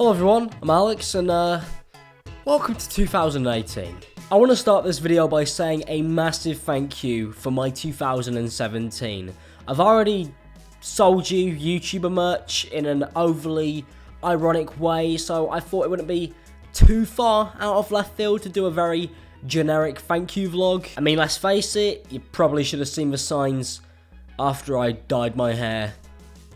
Hello everyone, I'm Alex and welcome to 2018. I want to start this video by saying a massive thank you for my 2017. I've already sold you YouTuber merch in an overly ironic way, so I thought it wouldn't be too far out of left field to do a very generic thank you vlog. I mean, let's face it, you probably should have seen the signs after I dyed my hair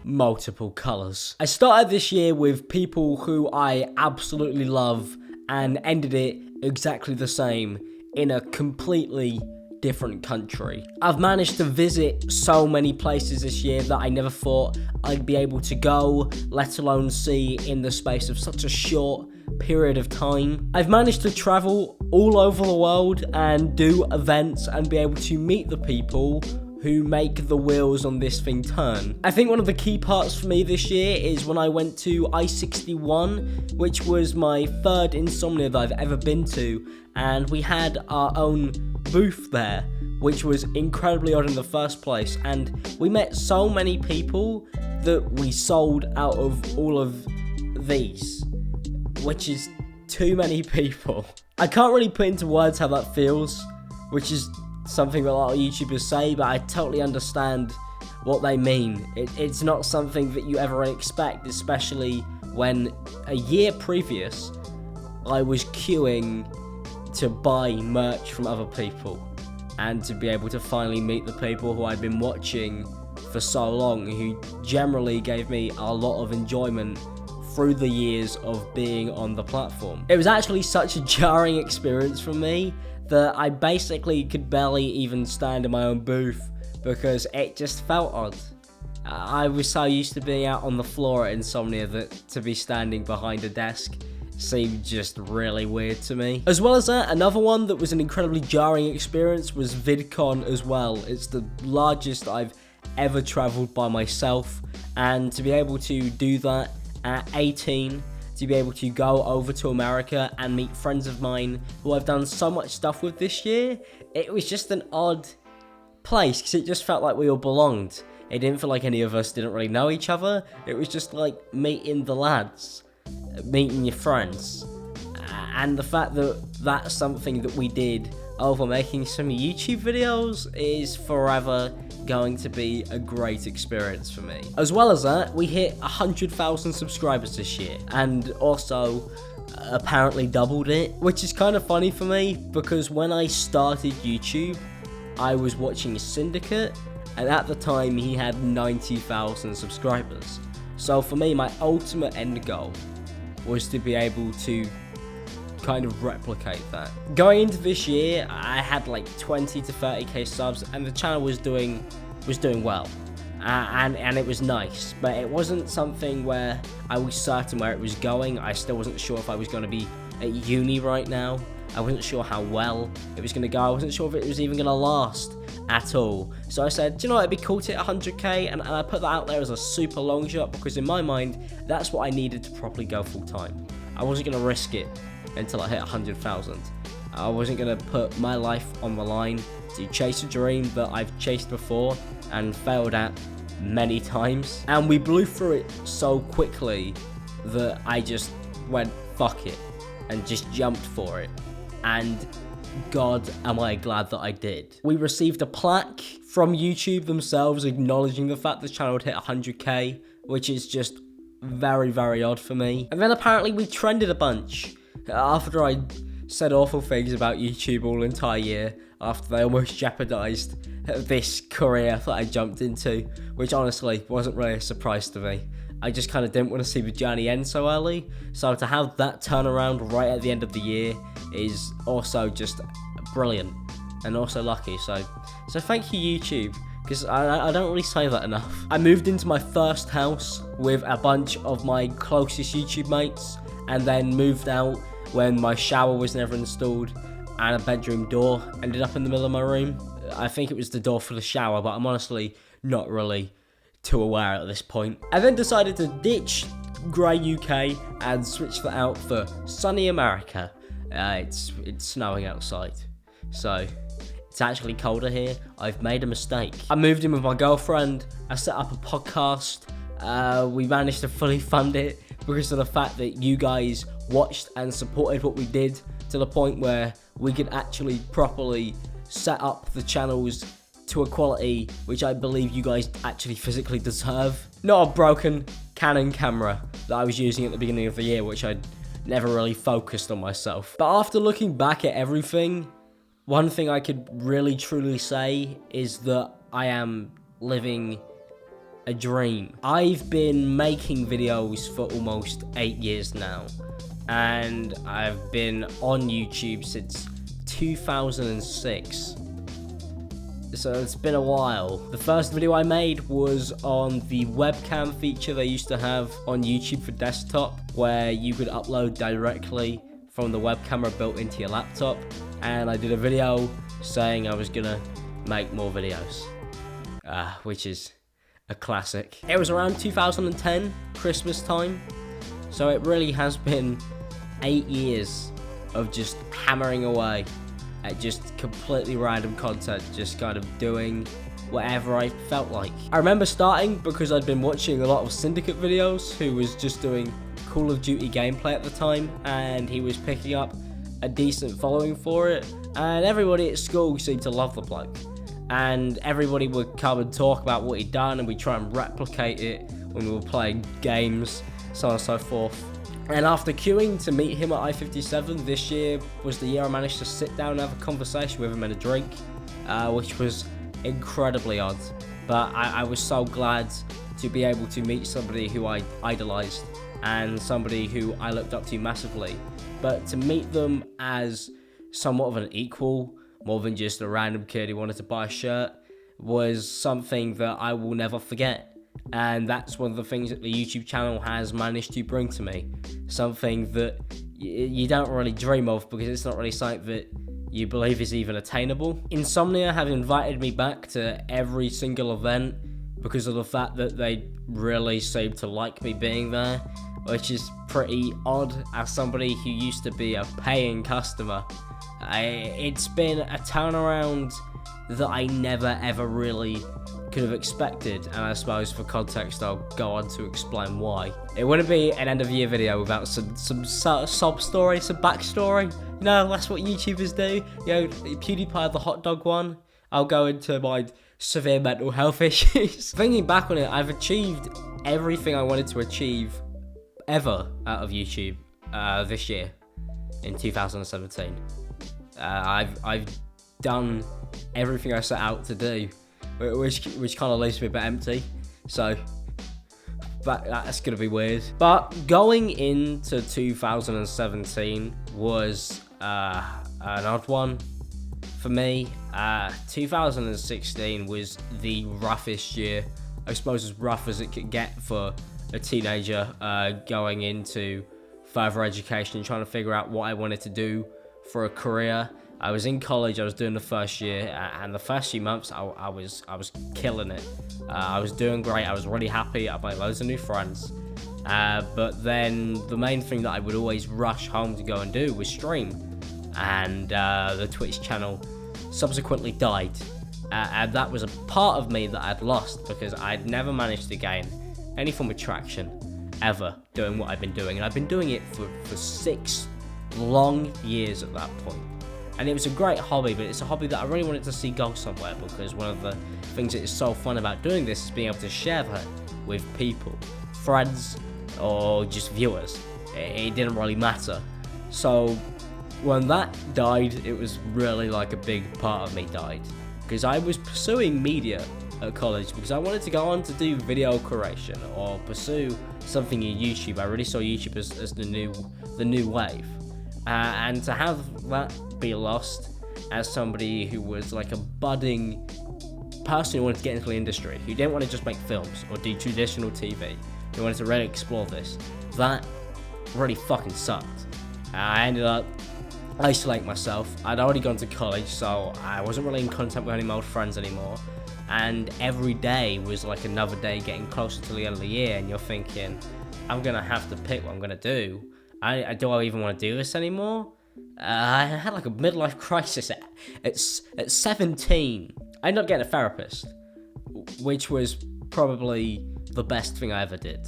multiple colours. I started this year with people who I absolutely love and ended it exactly the same in a completely different country. I've managed to visit so many places this year that I never thought I'd be able to go, let alone see in the space of such a short period of time. I've managed to travel all over the world and do events and be able to meet the people who make the wheels on this thing turn. I think one of the key parts for me this year is when I went to I-61, which was my third Insomnia that I've ever been to, and we had our own booth there, which was incredibly odd in the first place, and we met so many people that we sold out of all of these, which is too many people. I can't really put into words how that feels, which is something that a lot of YouTubers say, but I totally understand what they mean. It's not something that you ever expect, especially when a year previous I was queuing to buy merch from other people, and to be able to finally meet the people who I'd been watching for so long, who generally gave me a lot of enjoyment through the years of being on the platform. It was actually such a jarring experience for me that I basically could barely even stand in my own booth because it just felt odd. I was so used to being out on the floor at Insomnia that to be standing behind a desk seemed just really weird to me. As well as that, another one that was an incredibly jarring experience was VidCon as well. It's the largest I've ever travelled by myself, and to be able to do that at 18, to be able to go over to America and meet friends of mine who I've done so much stuff with this year, it was just an odd place because it just felt like we all belonged. It didn't feel like any of us didn't really know each other. It was just like meeting the lads, meeting your friends. And the fact that that's something that we did over making some YouTube videos is forever going to be a great experience for me. As well as that, we hit 100,000 subscribers this year, and also apparently doubled it, which is kind of funny for me because when I started YouTube, I was watching Syndicate, and at the time he had 90,000 subscribers. So for me, my ultimate end goal was to be able to kind of replicate that. Going into this year, I had like 20 to 30k subs, and the channel was doing well, and it was nice, but it wasn't something where I was certain where it was going. I still wasn't sure if I was going to be at uni right now. I wasn't sure how well it was going to go. I wasn't sure if it was even going to last at all. So I said, do you know what, it'd be cool to hit 100k, and I put that out there as a super long shot because in my mind, that's what I needed to properly go full time. I wasn't going to risk it until I hit 100,000. I wasn't going to put my life on the line to chase a dream that I've chased before and failed at many times. And we blew through it so quickly that I just went fuck it and just jumped for it. And God, am I glad that I did. We received a plaque from YouTube themselves acknowledging the fact the channel had hit 100k, which is just very, very odd for me. And then apparently we trended a bunch after I said awful things about YouTube all entire year, after they almost jeopardized this career that I jumped into, which honestly wasn't really a surprise to me. I just kind of didn't want to see the journey end so early, so to have that turnaround right at the end of the year is also just brilliant and also lucky. So thank you, YouTube, because I don't really say that enough. I moved into my first house with a bunch of my closest YouTube mates, and then moved out when my shower was never installed and a bedroom door ended up in the middle of my room. I think it was the door for the shower, but I'm honestly not really too aware at this point. I then decided to ditch grey UK and switch that out for sunny America. It's snowing outside, so it's actually colder here. I've made a mistake. I moved in with my girlfriend, I set up a podcast We managed to fully fund it because of the fact that you guys watched and supported what we did, to the point where we could actually properly set up the channels to a quality which I believe you guys actually physically deserve. Not a broken Canon camera that I was using at the beginning of the year, which I never really focused on myself. But after looking back at everything, one thing I could really truly say is that I am living a dream. I've been making videos for almost 8 years now, and I've been on YouTube since 2006. So it's been a while. The first video I made was on the webcam feature they used to have on YouTube for desktop, where you could upload directly from the web camera built into your laptop, and I did a video saying I was gonna make more videos, which is a classic. It was around 2010, Christmas time, so it really has been 8 years of just hammering away at just completely random content, just kind of doing whatever I felt like. I remember starting because I'd been watching a lot of Syndicate videos, who was just doing Call of Duty gameplay at the time, and he was picking up a decent following for it, and everybody at school seemed to love the bloke, and everybody would come and talk about what he'd done, and we'd try and replicate it when we were playing games, so on and so forth. And after queuing to meet him at I-57, this year was the year I managed to sit down and have a conversation with him and a drink, which was incredibly odd. But I was so glad to be able to meet somebody who I idolised and somebody who I looked up to massively. But to meet them as somewhat of an equal, more than just a random kid who wanted to buy a shirt, was something that I will never forget. And that's one of the things that the YouTube channel has managed to bring to me. Something that you don't really dream of, because it's not really something that you believe is even attainable. Insomnia have invited me back to every single event because of the fact that they really seem to like me being there, which is pretty odd as somebody who used to be a paying customer. It's been a turnaround that I never ever really could have expected, and I suppose for context I'll go on to explain why. It wouldn't be an end of year video without some sob story, some backstory. You know, that's what YouTubers do. You know, PewDiePie, the hot dog one. I'll go into my severe mental health issues. Thinking back on it, I've achieved everything I wanted to achieve ever out of YouTube this year in 2017. I've done everything I set out to do, which kind of leaves me a bit empty, so that's gonna be weird. But going into 2017 was an odd one for me. 2016 was the roughest year, I suppose, as rough as it could get for a teenager going into further education and trying to figure out what I wanted to do for a career. I was in college, I was doing the first year, and the first few months I was killing it. I was doing great, I was really happy, I made loads of new friends. But then the main thing that I would always rush home to go and do was stream. And the Twitch channel subsequently died. And that was a part of me that I'd lost, because I'd never managed to gain any form of traction ever doing what I've been doing. And I've been doing it for 6 long years at that point. And it was a great hobby, but it's a hobby that I really wanted to see go somewhere, because one of the things that is so fun about doing this is being able to share that with people, friends, or just viewers. It didn't really matter. So when that died, it was really like a big part of me died, because I was pursuing media at college because I wanted to go on to do video creation or pursue something in YouTube. I really saw YouTube as the new wave. And to have that be lost as somebody who was like a budding person who wanted to get into the industry, who didn't want to just make films or do traditional TV, who wanted to really explore this, that really fucking sucked. I ended up isolating myself. I'd already gone to college, so I wasn't really in contact with any of my old friends anymore, and every day was like another day getting closer to the end of the year, and you're thinking, I'm gonna have to pick what I'm gonna do. Do I even want to do this anymore? I had like a midlife crisis at 17. I ended up getting a therapist, which was probably the best thing I ever did.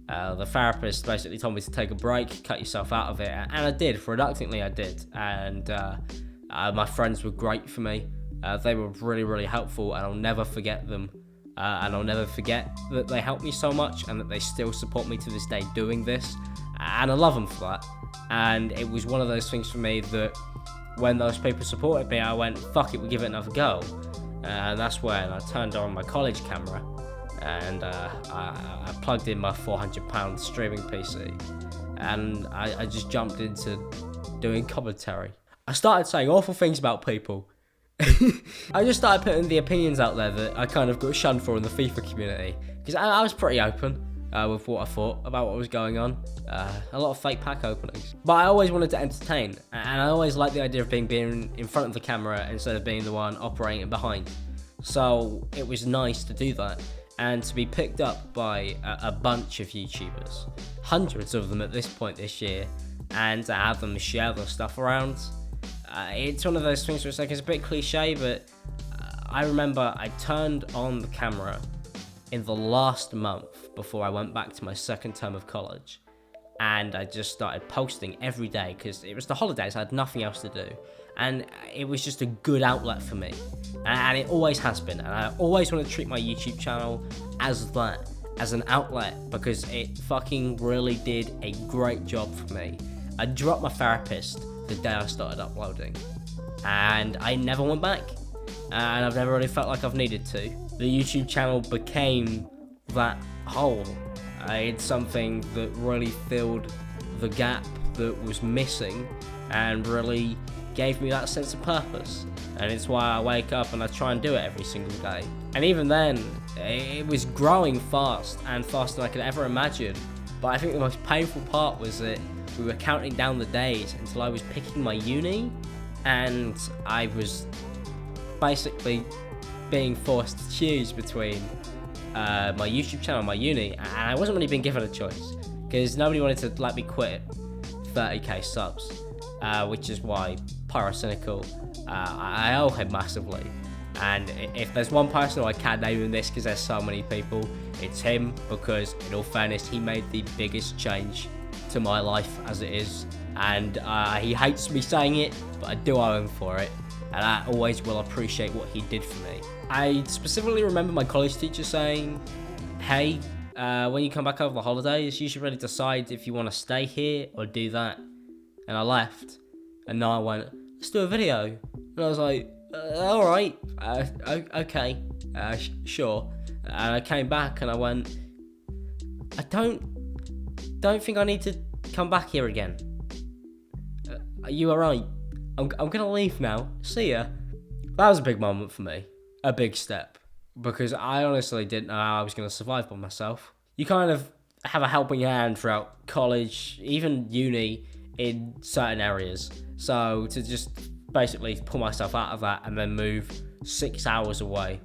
The therapist basically told me to take a break, cut yourself out of it, and I did. Reluctantly, I did. And my friends were great for me. They were really, really helpful, and I'll never forget them. And I'll never forget that they helped me so much and that they still support me to this day doing this. And I love them for that. And it was one of those things for me that when those people supported me, I went, fuck it, we'll give it another go. And that's when I turned on my college camera and I plugged in my £400 streaming PC. And I just jumped into doing commentary. I started saying awful things about people. I just started putting the opinions out there that I kind of got shunned for in the FIFA community, because I was pretty open with what I thought about what was going on. A lot of fake pack openings, but I always wanted to entertain, and I always liked the idea of being in front of the camera instead of being the one operating behind. So it was nice to do that and to be picked up by a bunch of YouTubers, hundreds of them at this point this year, and to have them share their stuff around. It's one of those things where it's like, it's a bit cliche, but I remember I turned on the camera in the last month before I went back to my second term of college, and I just started posting every day because it was the holidays. I had nothing else to do, and it was just a good outlet for me, and it always has been. And I always want to treat my YouTube channel as that, as an outlet, because it fucking really did a great job for me. I dropped my therapist the day I started uploading, and I never went back, and I've never really felt like I've needed to. The YouTube channel became that hole. It's something that really filled the gap that was missing and really gave me that sense of purpose, and it's why I wake up and I try and do it every single day. And even then, it was growing fast, and faster than I could ever imagine. But I think the most painful part was that we were counting down the days until I was picking my uni, and I was basically being forced to choose between my YouTube channel and my uni, and I wasn't really being given a choice because nobody wanted to let me quit 30k subs, which is why Pyrocynical, I owe him massively. And if there's one person who I can't name in this because there's so many people, it's him, because in all fairness, he made the biggest change to my life as it is, and he hates me saying it, but I do owe him for it, and I always will appreciate what he did for me. I specifically remember my college teacher saying, hey, when you come back over the holidays, you should really decide if you want to stay here or do that. And I left, and now I went, let's do a video. And I was like, alright, okay, sure. And I came back and I went, I don't think I need to come back here again. Are you alright? I'm gonna leave now. See ya. That was a big moment for me. A big step. Because I honestly didn't know how I was gonna survive by myself. You kind of have a helping hand throughout college, even uni, in certain areas. So to just basically pull myself out of that and then move 6 hours away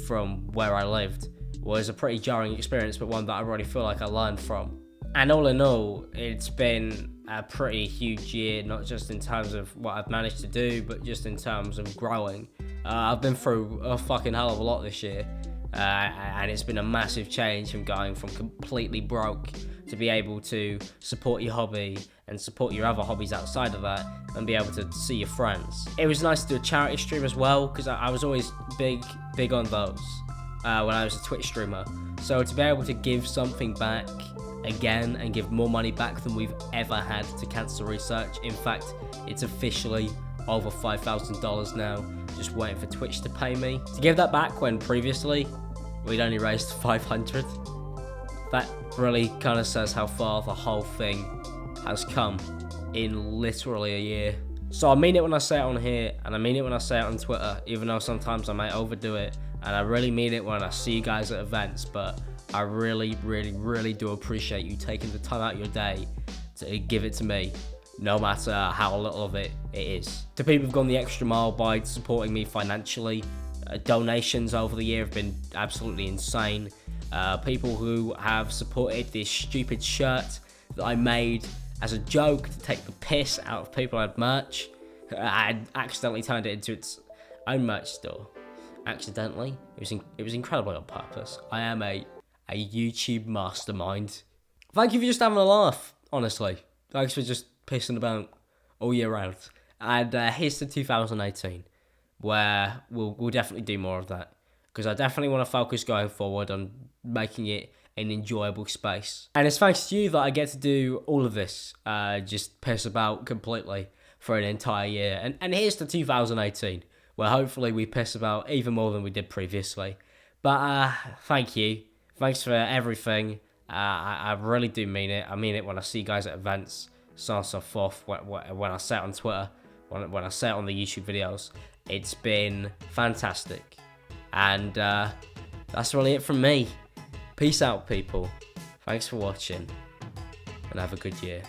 from where I lived was a pretty jarring experience, but one that I really feel like I learned from. And all in all, it's been a pretty huge year, not just in terms of what I've managed to do, but just in terms of growing. I've been through a fucking hell of a lot this year, and it's been a massive change from going from completely broke to be able to support your hobby and support your other hobbies outside of that and be able to see your friends. It was nice to do a charity stream as well, because I was always big on those when I was a Twitch streamer. So to be able to give something back again and give more money back than we've ever had to cancer research. In fact, it's officially over $5,000 now, just waiting for Twitch to pay me. To give that back when previously we'd only raised 500, that really kind of says how far the whole thing has come in literally a year. So I mean it when I say it on here, and I mean it when I say it on Twitter, even though sometimes I might overdo it, and I really mean it when I see you guys at events, but I really do appreciate you taking the time out of your day to give it to me, no matter how little of it is. To people who've gone the extra mile by supporting me financially, donations over the year have been absolutely insane. People who have supported this stupid shirt that I made as a joke to take the piss out of people who had merch. I accidentally turned it into its own merch store. Accidentally. It was incredibly on purpose. I am a a YouTube mastermind. Thank you for just having a laugh, honestly. Thanks for just pissing about all year round. And here's to 2018, where we'll definitely do more of that. Because I definitely want to focus going forward on making it an enjoyable space. And it's thanks to you that I get to do all of this, just piss about completely for an entire year. And here's to 2018, where hopefully we piss about even more than we did previously. But thank you. Thanks for everything. I really do mean it. I mean it when I see you guys at events, so on and so forth, when I say it on Twitter, when I say it on the YouTube videos. It's been fantastic. And that's really it from me. Peace out, people. Thanks for watching, and have a good year.